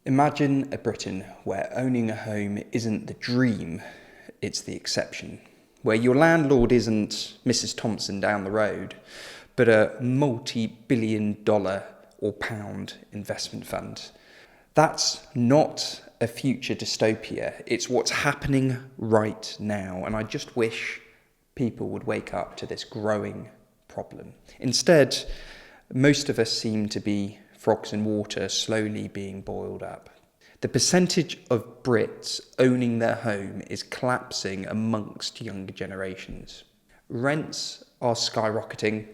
Imagine a Britain where owning a home isn't the dream, it's the exception. Where your landlord isn't Mrs. Thompson down the road, but a multi-billion-dollar or pound investment fund. That's not a future dystopia, it's what's happening right now, and I just wish people would wake up to this growing problem. Instead, most of us seem to be frogs in water slowly being boiled up. The percentage of Brits owning their home is collapsing amongst younger generations. Rents are skyrocketing,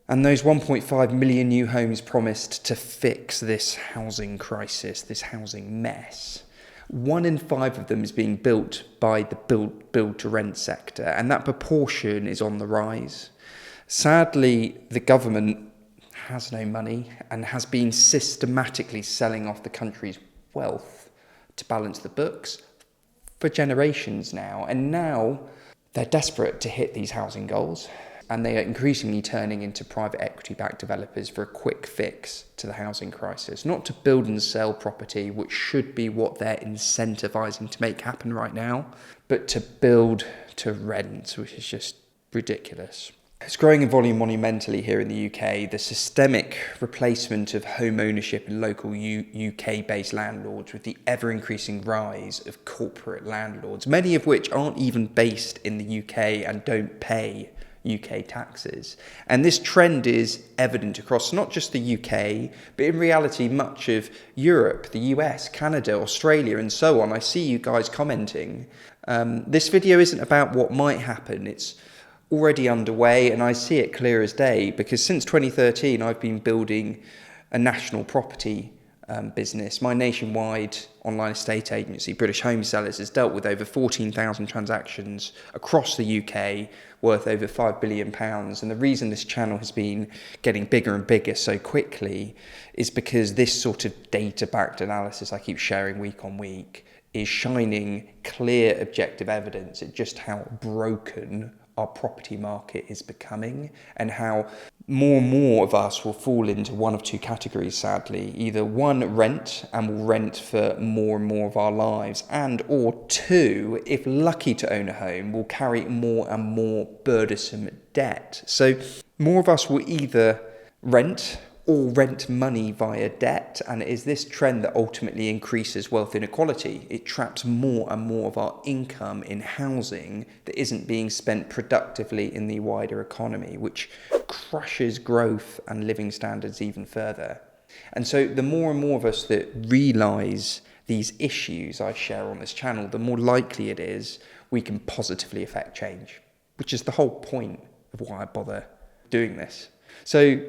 and those 1.5 million new homes promised to fix this housing crisis, this housing mess. 1 in 5 of them is being built by the build-to-rent sector, and that proportion is on the rise. Sadly, the government has no money and has been systematically selling off the country's wealth to balance the books for generations now. And now they're desperate to hit these housing goals, and they are increasingly turning into private equity-backed developers for a quick fix to the housing crisis, not to build and sell property, which should be what they're incentivizing to make happen right now, but to build to rent, which is just ridiculous. It's growing in volume monumentally here in the UK. The systemic replacement of home ownership in local UK-based landlords with the ever-increasing rise of corporate landlords, many of which aren't even based in the UK and don't pay UK taxes. And this trend is evident across not just the UK, but in reality much of Europe, the US, Canada, Australia, and so on. I see you guys commenting. This video isn't about what might happen. It's already underway, and I see it clear as day because since 2013 I've been building a national property business. My nationwide online estate agency, British Home Sellers, has dealt with over 14,000 transactions across the UK worth over £5 billion. And the reason this channel has been getting bigger and bigger so quickly is because this sort of data-backed analysis I keep sharing week on week is shining clear objective evidence at just how broken our property market is becoming, and how more and more of us will fall into one of two categories, sadly. Either one, rent, and will rent for more and more of our lives, and or two, if lucky to own a home, will carry more and more burdensome debt. So more of us will either rent or rent money via debt, and it is this trend that ultimately increases wealth inequality. It traps more and more of our income in housing that isn't being spent productively in the wider economy, which crushes growth and living standards even further. And so the more and more of us that realise these issues I share on this channel, the more likely it is we can positively affect change, which is the whole point of why I bother doing this. So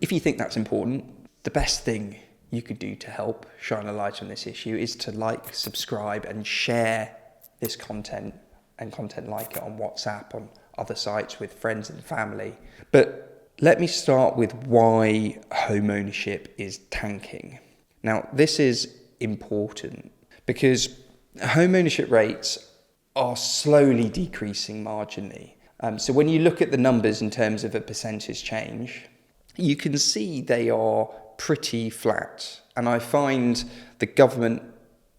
if you think that's important, the best thing you could do to help shine a light on this issue is to like, subscribe, and share this content and content like it on WhatsApp, on other sites with friends and family. But let me start with why home ownership is tanking. Now, this is important because home ownership rates are slowly decreasing marginally. So when you look at the numbers in terms of a percentage change, you can see they are pretty flat. And I find the government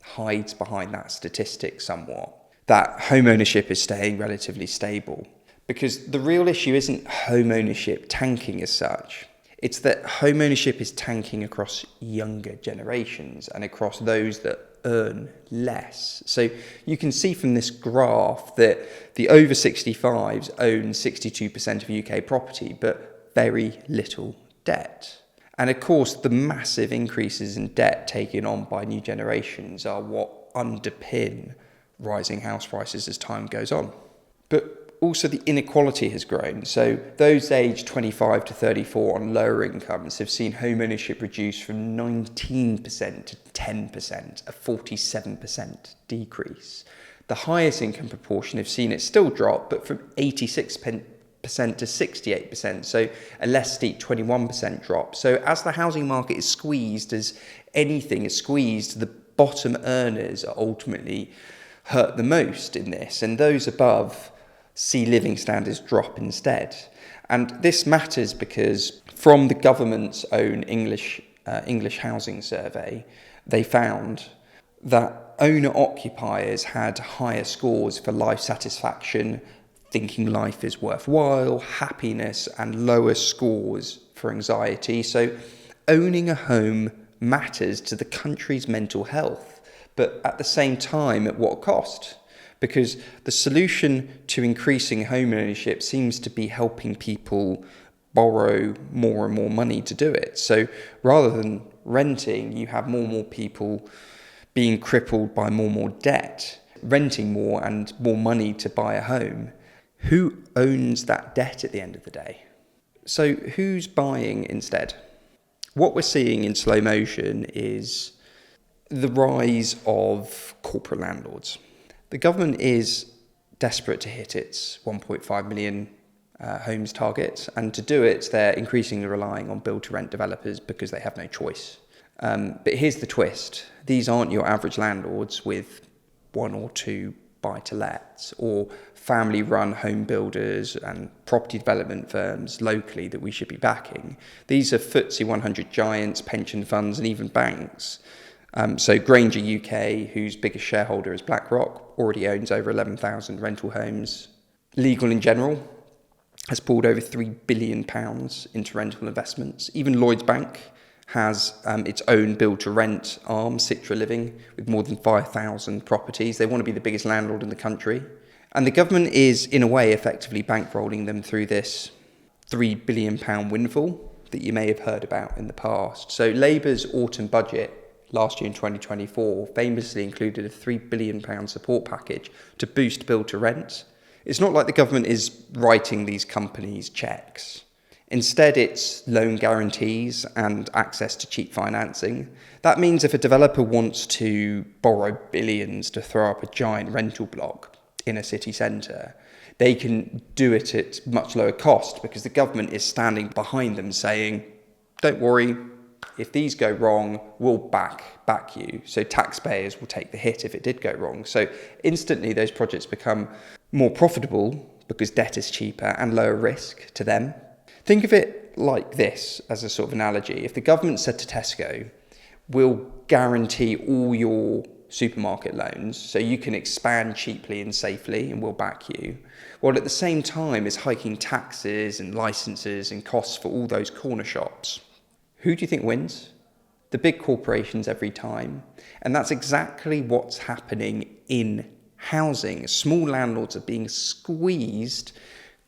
hides behind that statistic somewhat, that home ownership is staying relatively stable. Because the real issue isn't home ownership tanking as such. It's that home ownership is tanking across younger generations and across those that earn less. So you can see from this graph that the over 65s own 62% of UK property, but very little debt. And of course, the massive increases in debt taken on by new generations are what underpin rising house prices as time goes on. But also the inequality has grown. So those aged 25 to 34 on lower incomes have seen home ownership reduce from 19% to 10%, a 47% decrease. The highest income proportion have seen it still drop, but from 86% to 68%, so a less steep 21% drop. So as the housing market is squeezed, as anything is squeezed, the bottom earners are ultimately hurt the most in this, and those above see living standards drop instead. And this matters because from the government's own English housing survey, they found that owner-occupiers had higher scores for life satisfaction, thinking life is worthwhile, happiness, and lower scores for anxiety. So owning a home matters to the country's mental health, but at the same time, at what cost? Because the solution to increasing home ownership seems to be helping people borrow more and more money to do it. So rather than renting, you have more and more people being crippled by more and more debt, renting more and more money to buy a home. Who owns that debt at the end of the day? So who's buying instead? What we're seeing in slow motion is the rise of corporate landlords. The government is desperate to hit its 1.5 million homes target, and to do it, they're increasingly relying on build-to-rent developers because they have no choice. But here's the twist. These aren't your average landlords with one or two buy-to-lets or family-run home builders and property development firms locally that we should be backing. These are FTSE 100 giants, pension funds, and even banks. So Grainger UK, whose biggest shareholder is BlackRock, already owns over 11,000 rental homes. Legal in General has poured over £3 billion into rental investments. Even Lloyds Bank has its own build-to-rent arm, Citra Living, with more than 5,000 properties. They want to be the biggest landlord in the country. And the government is, in a way, effectively bankrolling them through this £3 billion windfall that you may have heard about in the past. So Labour's autumn budget last year in 2024 famously included a £3 billion support package to boost build-to-rent. It's not like the government is writing these companies cheques. Instead, it's loan guarantees and access to cheap financing. That means if a developer wants to borrow billions to throw up a giant rental block in a city centre, they can do it at much lower cost because the government is standing behind them saying, don't worry, if these go wrong, we'll back you. So taxpayers will take the hit if it did go wrong. So instantly those projects become more profitable because debt is cheaper and lower risk to them. Think of it like this as a sort of analogy. If the government said to Tesco, we'll guarantee all your supermarket loans so you can expand cheaply and safely and we'll back you, while at the same time is hiking taxes and licenses and costs for all those corner shops, who do you think wins? The big corporations every time. And that's exactly what's happening in housing. Small landlords are being squeezed.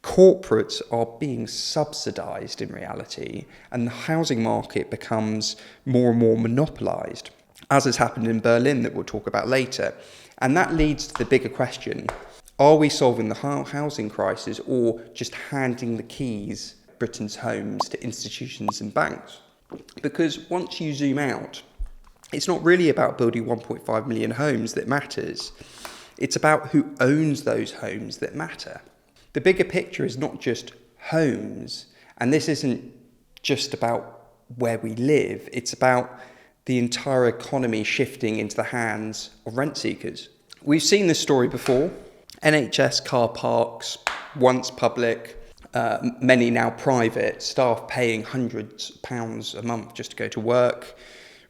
Corporates are being subsidised in reality. And the housing market becomes more and more monopolised, as has happened in Berlin that we'll talk about later. And that leads to the bigger question. Are we solving the housing crisis or just handing the keys, Britain's homes, to institutions and banks? Because once you zoom out, it's not really about building 1.5 million homes that matters. It's about who owns those homes that matter. The bigger picture is not just homes, and this isn't just about where we live. It's about the entire economy shifting into the hands of rent seekers. We've seen this story before. NHS car parks, once public, many now private, staff paying hundreds of pounds a month just to go to work.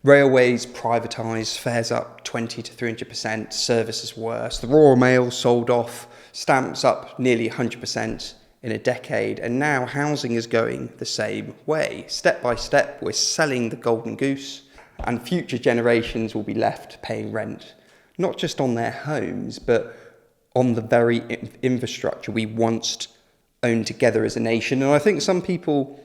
Railways privatised, fares up 20 to 300%, services worse. The Royal Mail sold off, stamps up nearly 100% in a decade, and now housing is going the same way. Step by step, we're selling the golden goose, and future generations will be left paying rent, not just on their homes, but on the very infrastructure we once owned together as a nation. And I think some people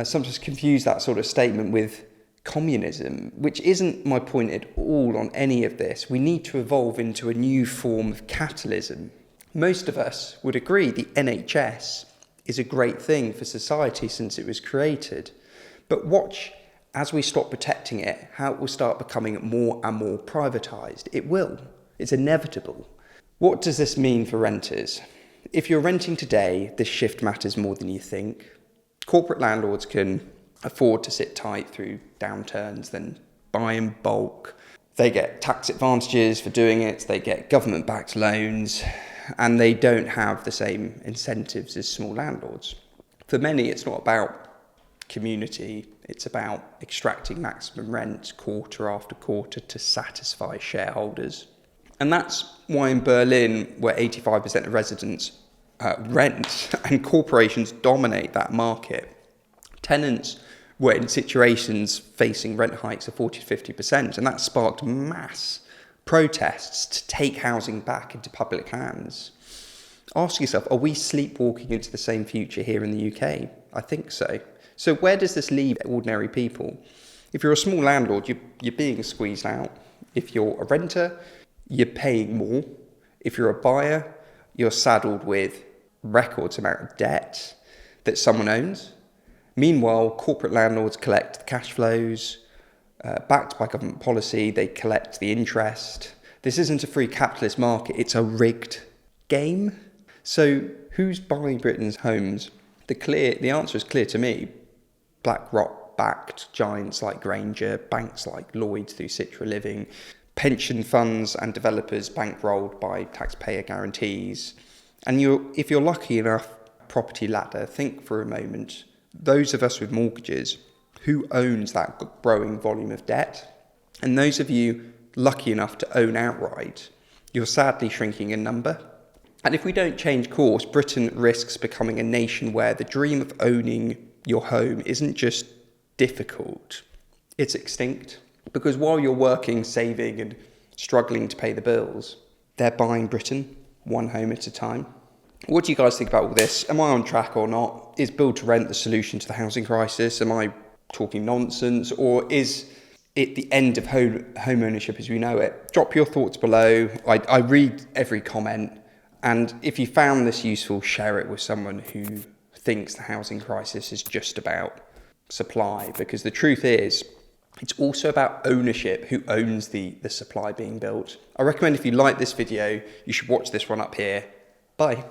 sometimes confuse that sort of statement with communism, which isn't my point at all on any of this. We need to evolve into a new form of capitalism. Most of us would agree the NHS is a great thing for society since it was created. But watch, as we stop protecting it, how it will start becoming more and more privatised. It will. It's inevitable. What does this mean for renters? If you're renting today, this shift matters more than you think. Corporate landlords can afford to sit tight through downturns, then buy in bulk. They get tax advantages for doing it, they get government-backed loans, and they don't have the same incentives as small landlords. For many, it's not about community. It's about extracting maximum rent quarter after quarter to satisfy shareholders. And that's why in Berlin, where 85% of residents rent and corporations dominate that market, tenants were in situations facing rent hikes of 40 to 50%, and that sparked mass protests to take housing back into public hands. Ask yourself, are we sleepwalking into the same future here in the UK? I think so. So where does this leave ordinary people? If you're a small landlord, you're being squeezed out. If you're a renter, you're paying more. If you're a buyer, you're saddled with records amount of debt that someone owns. Meanwhile, corporate landlords collect the cash flows, backed by government policy, they collect the interest. This isn't a free capitalist market, it's a rigged game. So who's buying Britain's homes? The answer is clear to me. BlackRock backed giants like Grainger, banks like Lloyds through Citra Living, pension funds and developers bankrolled by taxpayer guarantees. And if you're lucky enough, property ladder, think for a moment, those of us with mortgages, who owns that growing volume of debt? And those of you lucky enough to own outright, you're sadly shrinking in number. And if we don't change course, Britain risks becoming a nation where the dream of owning your home isn't just difficult, it's extinct. Because while you're working, saving and struggling to pay the bills, they're buying Britain one home at a time. What do you guys think about all this? Am I on track or not? Is build to rent the solution to the housing crisis? Am I talking nonsense? Or is it the end of home ownership as we know it? Drop your thoughts below. I read every comment. And if you found this useful, share it with someone who thinks the housing crisis is just about supply. Because the truth is, it's also about ownership, who owns the supply being built. I recommend if you like this video, you should watch this one up here. Bye.